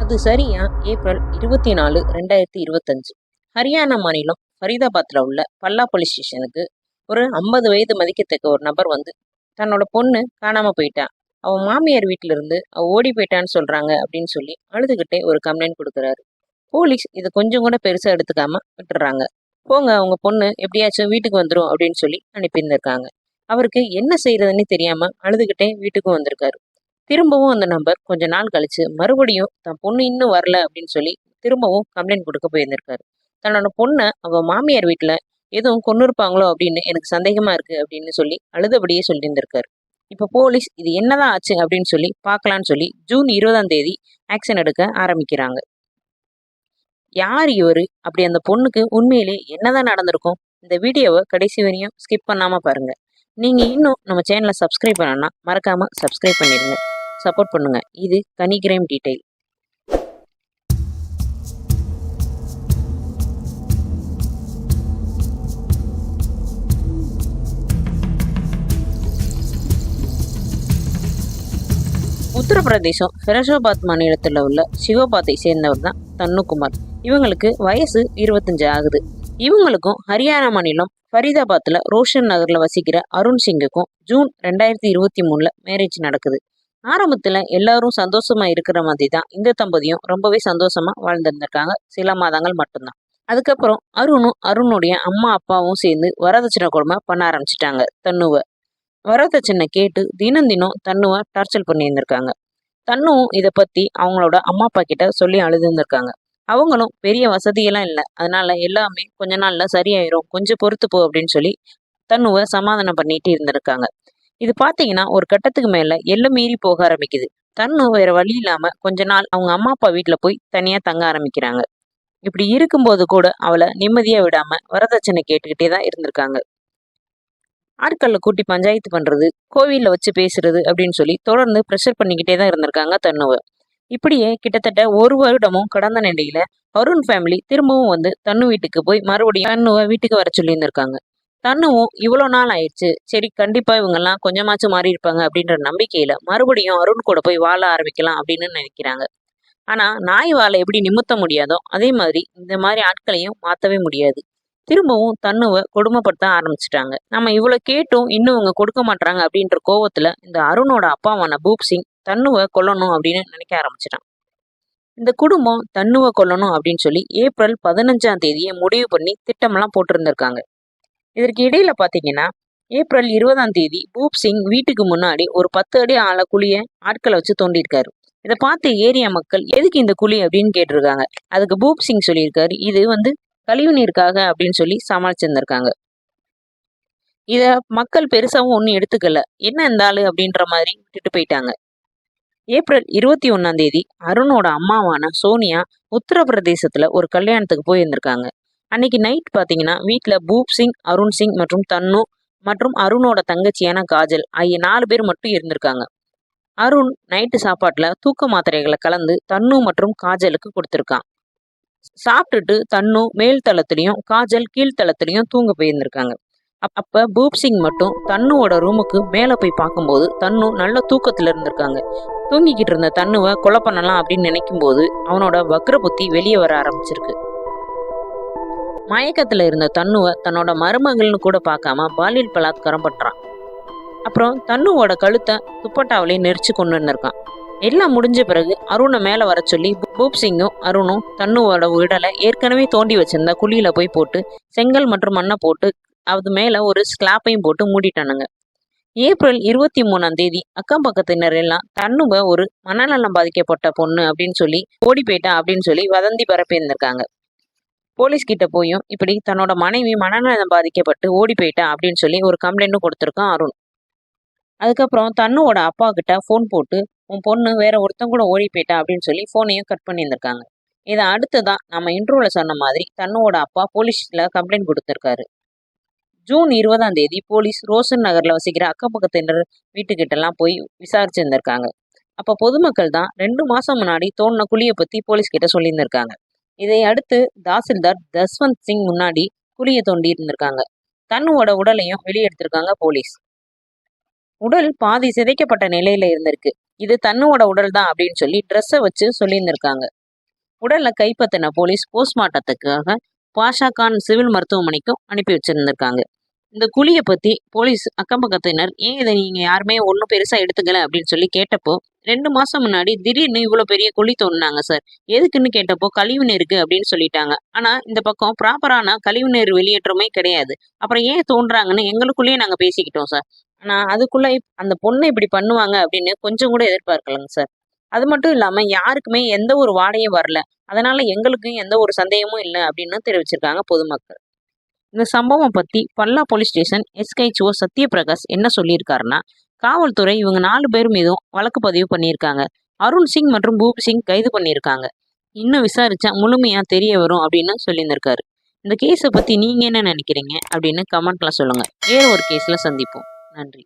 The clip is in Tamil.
அது சரியா ஏப்ரல் 24, 2025. ஹரியானா மாநிலம் ஃபரீதாபாத்தில் உள்ள பல்லா போலீஸ் ஸ்டேஷனுக்கு ஒரு 50 வயது மதிக்கத்தக்க ஒரு நபர் வந்து தன்னோட பொண்ணு காணாமல் போயிட்டா, அவன் மாமியார் வீட்டிலிருந்து அவள் ஓடி போயிட்டான்னு சொல்கிறாங்க அப்படின்னு சொல்லி அழுதுகிட்டே ஒரு கம்ப்ளைண்ட் கொடுக்குறாரு. போலீஸ் இதை கொஞ்சம் கூட பெருசாக எடுத்துக்காம விட்டுறாங்க. போங்க, அவங்க பொண்ணு எப்படியாச்சும் வீட்டுக்கு வந்துடும் அப்படின்னு சொல்லி அனுப்பியிருந்திருக்காங்க. அவருக்கு என்ன செய்யறதுன்னு தெரியாம அழுதுகிட்டே வீட்டுக்கும் வந்திருக்காரு. திரும்பவும் அந்த நம்பர் கொஞ்ச நாள் கழிச்சு மறுபடியும் தன் பொண்ணு இன்னும் வரல அப்படின்னு சொல்லி திரும்பவும் கம்ப்ளைண்ட் கொடுக்க போயிருந்திருக்காரு. தன்னோட பொண்ணை அவ மாமியார் வீட்டுல எதுவும் கொண்டு இருப்பாங்களோ அப்படின்னு எனக்கு சந்தேகமா இருக்கு அப்படின்னு சொல்லி அழுதபடியே சொல்லியிருந்திருக்காரு. இப்ப போலீஸ் இது என்னதான் ஆச்சு அப்படின்னு சொல்லி பார்க்கலான்னு சொல்லி ஜூன் 20 ஆக்ஷன் எடுக்க ஆரம்பிக்கிறாங்க. யார் இவரு, அப்படி அந்த பொண்ணுக்கு உண்மையிலே என்னதான் நடந்திருக்கும்? இந்த வீடியோவை கடைசி வரையும் ஸ்கிப் பண்ணாம பாருங்க. நீங்க இன்னும் நம்ம சேனலை சப்ஸ்கிரைப் பண்ணனா மறக்காம சப்ஸ்கிரைப் பண்ணிடுங்க, சப்போர்ட் பண்ணுங்க. இது கனி கிரைம் டீடைல். உத்தரப்பிரதேசம் ஃபெரோஷாபாத் மாநிலத்தில் உள்ள சிவபாத்தை சேர்ந்தவர் தான் தன்னுகுமார். இவங்களுக்கு வயசு 25 ஆகுது. இவங்களுக்கும் ஹரியானா மாநிலம் ஃபரீதாபாத்தில் ரோஷன் நகரில் வசிக்கிற அருண் சிங்குக்கும் ஜூன் 2023 மேரேஜ் நடக்குது. ஆரம்பத்தில் எல்லாரும் சந்தோஷமா இருக்கிற மாதிரி தான் இந்த தம்பதியும் ரொம்பவே சந்தோஷமா வாழ்ந்துருந்திருக்காங்க சில மாதங்கள் மட்டும்தான். அதுக்கப்புறம் அருணும் அருணுடைய அம்மா அப்பாவும் சேர்ந்து வரதட்சணை கொடுமை பண்ண ஆரம்பிச்சிட்டாங்க. தன்னுவை வரதட்சணை கேட்டு தினம் தினம் தன்னுவை டார்ச்சர் பண்ணியிருந்திருக்காங்க. தன்னுவும் இதை பத்தி அவங்களோட அம்மா அப்பா கிட்ட சொல்லி அழுதுருந்திருக்காங்க. அவங்களும் பெரிய வசதியெல்லாம் இல்லை, அதனால எல்லாமே கொஞ்ச நாள்ல சரியாயிரும், கொஞ்சம் பொறுத்து போ அப்படின்னு சொல்லி தன்னுவை சமாதானம் பண்ணிட்டு இருந்திருக்காங்க. இது பாத்தீங்கன்னா ஒரு கட்டத்துக்கு மேல எல்லை மீறி போக ஆரம்பிக்குது. தன்னு வேற வழி இல்லாம கொஞ்ச நாள் அவங்க அம்மா அப்பா வீட்டுல போய் தனியா தங்க ஆரம்பிக்கிறாங்க. இப்படி இருக்கும்போது கூட அவளை நிம்மதியா விடாம வரதட்சணை கேட்டுக்கிட்டே தான் இருந்திருக்காங்க. ஆட்களை கூட்டி பஞ்சாயத்து பண்றது, கோவில்ல வச்சு பேசுறது அப்படின்னு சொல்லி தொடர்ந்து ப்ரெஷர் பண்ணிக்கிட்டே தான் இருந்திருக்காங்க தன்னுவை. இப்படியே கிட்டத்தட்ட ஒரு வருடமும் கடந்த நிலையில அருண் ஃபேமிலி திரும்பவும் வந்து தன்னு வீட்டுக்கு போய் மறுபடியும் தன்னுவை வீட்டுக்கு வர சொல்லி இருந்திருக்காங்க. தன்னுவும் இவ்வளோ நாள் ஆயிடுச்சு, சரி கண்டிப்பா இவங்கெல்லாம் கொஞ்சமாச்சும் மாறி இருப்பாங்க அப்படின்ற நம்பிக்கையில மறுபடியும் அருண் கூட போய் வாழ ஆரம்பிக்கலாம் அப்படின்னு நினைக்கிறாங்க. ஆனா நாய் வாழை எப்படி நிமித்த முடியாதோ அதே மாதிரி இந்த மாதிரி ஆட்களையும் மாத்தவே முடியாது. திரும்பவும் தன்னுவை கொடுமைப்படுத்த ஆரம்பிச்சிட்டாங்க. நம்ம இவ்வளவு கேட்டும் இன்னும் இவங்க கொடுக்க மாட்டாங்க அப்படின்ற கோவத்துல இந்த அருணோட அப்பாவான பூப் சிங் தன்னுவை கொல்லணும் அப்படின்னு நினைக்க ஆரம்பிச்சிட்டான். இந்த குடும்பம் தன்னுவை கொல்லணும் அப்படின்னு சொல்லி ஏப்ரல் 15 முடிவு பண்ணி திட்டமெல்லாம் போட்டிருந்திருக்காங்க. இதற்கு இடையில பாத்தீங்கன்னா ஏப்ரல் 20 பூப் சிங் வீட்டுக்கு முன்னாடி ஒரு 10 அடி ஆழ குழிய ஆட்களை வச்சு தோண்டியிருக்காரு. இதை பார்த்து ஏரியா மக்கள் எதுக்கு இந்த குழி அப்படின்னு கேட்டிருக்காங்க. அதுக்கு பூப் சிங் சொல்லியிருக்காரு, இது கழிவு நீருக்காக அப்படின்னு சொல்லி சமாளிச்சிருந்திருக்காங்க. இத மக்கள் பெருசாவும் ஒன்னும் எடுத்துக்கல, என்ன இந்த ஆளு அப்படின்ற மாதிரி விட்டுட்டு போயிட்டாங்க. ஏப்ரல் 21 அருணோட அம்மாவான சோனியா உத்தரப்பிரதேசத்துல ஒரு கல்யாணத்துக்கு போயிருந்திருக்காங்க. அன்னைக்கு நைட் பாத்தீங்கன்னா வீட்டுல பூப் சிங், அருண் சிங் மற்றும் தன்னு மற்றும் அருணோட தங்கச்சியான காஜல் ஆகிய 4 பேர் மட்டும் இருந்திருக்காங்க. அருண் நைட்டு சாப்பாட்டுல தூக்க மாத்திரைகளை கலந்து தன்னு மற்றும் காஜலுக்கு கொடுத்திருக்கான். சாப்பிட்டுட்டு தன்னு மேல் தளத்திலையும் காஜல் கீழ்த்தளத்திலையும் தூங்க போயிருந்திருக்காங்க. அப்ப பூப் சிங் மட்டும் தன்னுவோட ரூமுக்கு மேல போய் பார்க்கும்போது தன்னு நல்ல தூக்கத்துல இருந்திருக்காங்க. தூங்கிக்கிட்டு இருந்த தன்னுவை கொலை பண்ணலாம் அப்படின்னு நினைக்கும் போது அவனோட வக்ர புத்தி வெளியே வர ஆரம்பிச்சிருக்கு. மயக்கத்துல இருந்த தன்னுவை தன்னோட மருமகள்னு கூட பார்க்காம பாலியல் பலாத்காரம் பண்றான். அப்புறம் தன்னுவோட கழுத்தை துப்பட்டாவிலே நெரிச்சு கொண்டு இருந்திருக்கான். எல்லாம் முடிஞ்ச பிறகு அருணை மேல வர சொல்லி பூப் சிங்கும் அருணும் தன்னுவோட உடலை ஏற்கனவே தோண்டி வச்சிருந்த குழியில போய் போட்டு செங்கல் மற்றும் மண்ணை போட்டு அது மேல ஒரு ஸ்கிளாப்பையும் போட்டு மூடிட்டானுங்க. ஏப்ரல் 23 அக்கம் பக்கத்தினர் எல்லாம் தன்னுவை ஒரு மனநலம் பாதிக்கப்பட்ட பொண்ணு அப்படின்னு சொல்லி ஓடி போயிட்டா அப்படின்னு சொல்லி வதந்தி பரப்பியிருந்திருக்காங்க. போலீஸ் கிட்ட போயும் இப்படி தன்னோட மனைவி மனநலம் பாதிக்கப்பட்டு ஓடி போயிட்டா அப்படின்னு சொல்லி ஒரு கம்ப்ளைண்ட்டும் கொடுத்துருக்கான் அருண். அதுக்கப்புறம் தன்னுவோட அப்பா கிட்ட ஃபோன் போட்டு உன் பொண்ணு வேற ஒருத்தன் கூட ஓடி போயிட்டா அப்படின்னு சொல்லி ஃபோனையும் கட் பண்ணியிருந்திருக்காங்க. இதை அடுத்துதான் நம்ம இன்ட்ரோல சொன்ன மாதிரி தன்னுவோட அப்பா போலீஸ்ல கம்ப்ளைண்ட் கொடுத்திருக்காரு. ஜூன் 20 போலீஸ் ரோஷன் நகர்ல வசிக்கிற அக்கம் பக்கத்தினர் வீட்டுக்கிட்ட எல்லாம் போய் விசாரிச்சிருந்திருக்காங்க. அப்ப பொதுமக்கள் தான் 2 மாசம் முன்னாடி தோண்டின குழியை பத்தி போலீஸ் கிட்ட சொல்லியிருந்திருக்காங்க. இதை அடுத்து தாசில்தார் தஸ்வந்த் சிங் முன்னாடி குழியை தோண்டி இருந்திருக்காங்க. தன்னுவோட உடலையும் வெளியெடுத்திருக்காங்க போலீஸ். உடல் பாதி சிதைக்கப்பட்ட நிலையில இருந்திருக்கு. இது தன்னுவோட உடல் தான் அப்படின்னு சொல்லி ட்ரெஸ்ஸை வச்சு சொல்லியிருந்திருக்காங்க. உடலை கைப்பற்றின போலீஸ் போஸ்ட்மார்ட்டத்துக்காக பாஷா கான் சிவில் மருத்துவமனைக்கும் அனுப்பி வச்சிருந்திருக்காங்க. இந்த குழியை பற்றி போலீஸ் அக்கம் பக்கத்தினர் ஏன் இதை நீங்கள் யாருமே ஒன்றும் பெருசாக எடுத்துக்கல அப்படின்னு சொல்லி கேட்டப்போ 2 மாதம் முன்னாடி திடீர்னு இவ்வளோ பெரிய குழி தோண்டினாங்க சார், எதுக்குன்னு கேட்டப்போ கழிவு நீருக்கு அப்படின்னு சொல்லிட்டாங்க. ஆனால் இந்த பக்கம் ப்ராப்பரான கழிவு நீர் வெளியேற்றமே கிடையாது. அப்புறம் ஏன் தோன்றாங்கன்னு எங்களுக்குள்ளேயே நாங்கள் பேசிக்கிட்டோம் சார். ஆனால் அதுக்குள்ளே அந்த பொண்ணை இப்படி பண்ணுவாங்க அப்படின்னு கொஞ்சம் கூட எதிர்பார்க்கலங்க சார். அது மட்டும் இல்லாமல் யாருக்குமே எந்த ஒரு வாடையும் வரல, அதனால எங்களுக்கும் எந்த ஒரு சந்தேகமும் இல்லை அப்படின்னு தெரிவிச்சிருக்காங்க பொதுமக்கள். இந்த சம்பவம் பற்றி பல்லா போலீஸ் ஸ்டேஷன் எஸ்கைச்ஓ சத்யபிரகாஷ் என்ன சொல்லியிருக்காருன்னா, காவல்துறை இவங்க 4 பேர் மீதும் வழக்கு பதிவு பண்ணியிருக்காங்க. அருண் சிங் மற்றும் பூப் சிங் கைது பண்ணியிருக்காங்க. இன்னும் விசாரிச்சா முழுமையா தெரிய வரும் அப்படின்னு சொல்லியிருந்திருக்காரு. இந்த கேஸை பற்றி நீங்கள் என்ன நினைக்கிறீங்க அப்படின்னு கமெண்ட்ல சொல்லுங்கள். வேற ஒரு கேஸில் சந்திப்போம். நன்றி.